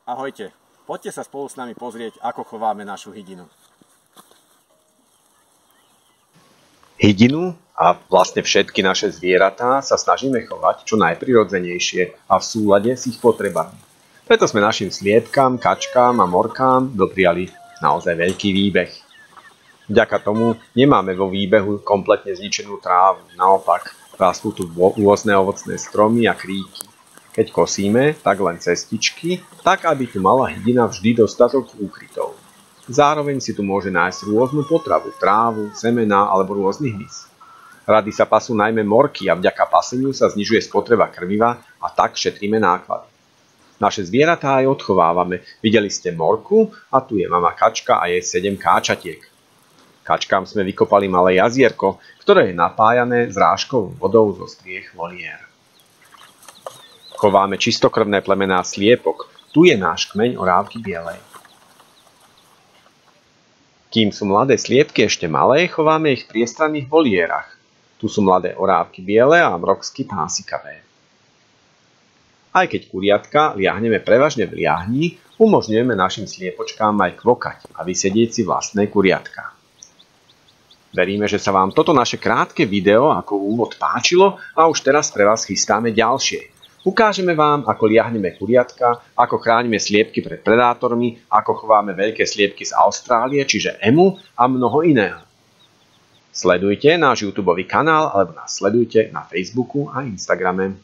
Ahojte, poďte sa spolu s nami pozrieť, ako chováme našu hydinu. Hydinu a vlastne všetky naše zvieratá sa snažíme chovať čo najprirodzenejšie a v súlade s ich potrebami. Preto sme našim sliepkám, kačkám a morkám dopriali naozaj veľký výbeh. Vďaka tomu nemáme vo výbehu kompletne zničenú trávu, naopak rastú tu rôzne ovocné stromy a kríky. Keď kosíme, tak len cestičky, tak aby tu mala hydina vždy dostatok úkrytov. Zároveň si tu môže nájsť rôznu potravu, trávu, semená alebo rôzny hmyz. Rady sa pasú najmä morky a vďaka paseniu sa znižuje spotreba krmiva a tak šetríme náklady. Naše zvieratá aj odchovávame. Videli ste morku a tu je mama kačka a jej 7 káčatiek. Kačkám sme vykopali malé jazierko, ktoré je napájané zrážkovou vodou zo striech voliér. Chováme čistokrvné plemená sliepok. Tu je náš kmeň orávky bielej. Kým sú mladé sliepky ešte malé, chováme ich v priestranných volierach. Tu sú mladé orávky biele a mroksky pásikavé. Aj keď kuriatka liahneme prevažne v liahni, umožňujeme našim sliepočkám aj kvokať a vysedieť si vlastné kuriatka. Veríme, že sa vám toto naše krátke video ako úvod páčilo a už teraz pre vás chystáme ďalšie. Ukážeme vám, ako liahneme kuriatka, ako chránime sliepky pred predátormi, ako chováme veľké sliepky z Austrálie, čiže emu a mnoho iného. Sledujte náš YouTubeový kanál alebo nás sledujte na Facebooku a Instagrame.